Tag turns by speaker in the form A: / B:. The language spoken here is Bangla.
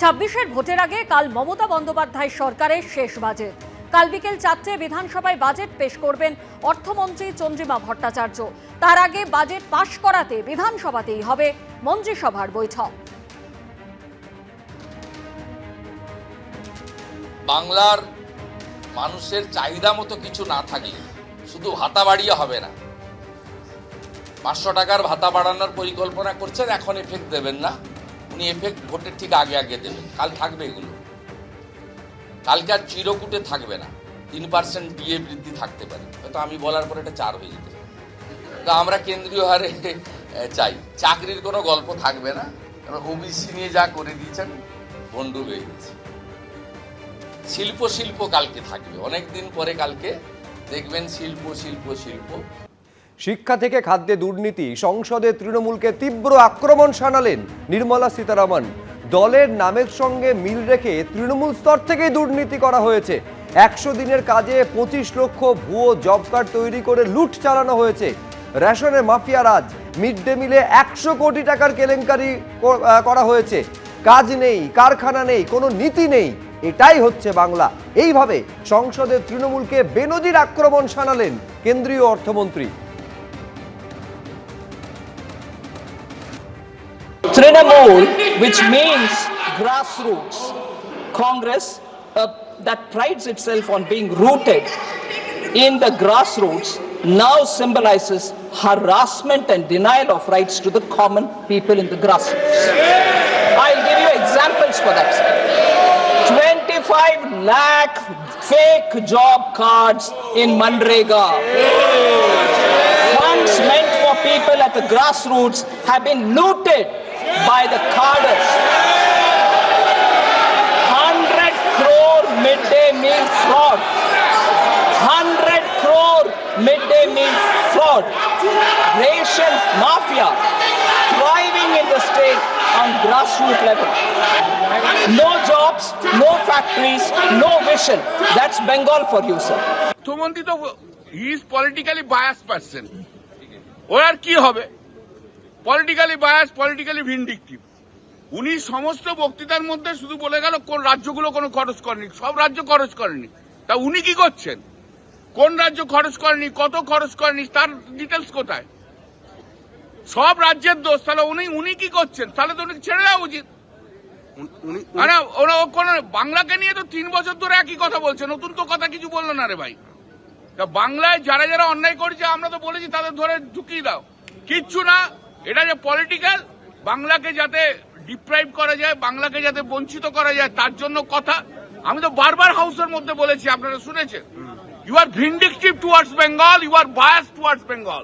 A: 26-এর ভোটের আগে কাল মমতা বন্দ্যোপাধ্যায় সরকারের শেষ বাজেট। কাল বিকেল 4টে বিধানসভায় বাজেট পেশ করবেন অর্থমন্ত্রী চন্দ্রিমা ভট্টাচার্য। তার আগে বাজেট পাশ করাতে বিধানসভাতেই হবে মন্ত্রিসভার বৈঠক।
B: বাংলার মানুষের চাহিদা মতো কিছু না থাকলে শুধু ভাতা বাড়িয়ে হবে না। 500 টাকার ভাতা বাড়ানোর পরিকল্পনা করছেন, এখন এফেক্ট দেবেন না, উনি এফেক্ট ভোটের ঠিক আগে আগে দেবেন। কাল থাকবে এগুলো, কালকে আর চিরকুটে থাকবে না। 3% ডিএ বৃদ্ধি থাকতে পারে, হয়তো আমি বলার পরে এটা 4 হয়ে যেতে পারে। তো আমরা কেন্দ্রীয় হারে চাই, চাকরির কোনো গল্প থাকবে না, কারণ ওবিসি নিয়ে যা করে দিয়েছেন ভণ্ডুল হয়ে গেছে। শিল্প কালকে থাকবে, অনেকদিন পরে কালকে দেখবেন শিল্প।
C: শিক্ষা থেকে খাদ্যে দুর্নীতি, সংসদে তৃণমূলকে তীব্র আক্রমণ শানালেন নির্মলা সীতারামন। দলের নামের সঙ্গে মিল রেখে তৃণমূল স্তর থেকেই দুর্নীতি করা হয়েছে। 100 দিনের কাজে 25 লক্ষ ভুয়ো জব কার্ড তৈরি করে লুট চালানো হয়েছে। রেশনের মাফিয়া রাজ, মিড ডে মিলে 100 কোটি টাকার কেলেঙ্কারি করা হয়েছে। কাজ নেই, কারখানা নেই, কোনো নীতি নেই, এটাই হচ্ছে বাংলা। এইভাবে সংসদে তৃণমূলকে বেনজির আক্রমণ শানালেন কেন্দ্রীয় অর্থমন্ত্রী।
D: Trinamool, which means grassroots, Congress that prides itself on being rooted in the grassroots, now symbolizes harassment and denial of rights to the common people in the grassroots. I'll give you examples for that. 25 lakh fake job cards in Manrega. Funds meant for people at the grassroots have been looted by the carders. 100 crore midday meal fraud. 100 crore midday meal fraud. Ration mafia thriving in the state on grassroots level. No jobs, no factories, no vision. That's Bengal for you, sir.
E: মুখ্যমন্ত্রী তো he is politically bias person, ও আর কি হবে? Politically bias, politically vindictive. উনি সমস্ত বক্তৃতার মধ্যে শুধু বলে গেল কোন রাজ্যগুলো কোনো খরচ করেনি, সব রাজ্য খরচ করেনি। তা উনি কি করছেন? কোন রাজ্য খরচ করেনি, কত খরচ করেনি, তার ডিটেলস কোথায়? সব রাজ্যের দোষ। তাহলে উনি কি করছেন? তাহলে তো উনি ছেড়ে দেওয়া উচিত। বাংলাকে নিয়ে তো 3 বছর ধরে একই কথা বলছে, নতুন তো কথা কিছু বললো না রে ভাই। বাংলায় যারা যারা অন্যায় করেছে আমরা তো বলেছি তাদের ধরে ঢুকিয়ে দাও, কিচ্ছু না। এটা যে পলিটিক্যাল, বাংলাকে যাতে ডিপ্রাইভ করা যায়, বাংলাকে যাতে বঞ্চিত করা যায়, তার জন্য কথা। আমি তো বারবার হাউসের মধ্যে বলেছি, আপনারা শুনেছেন। You are vindictive towards Bengal, you are bias towards Bengal.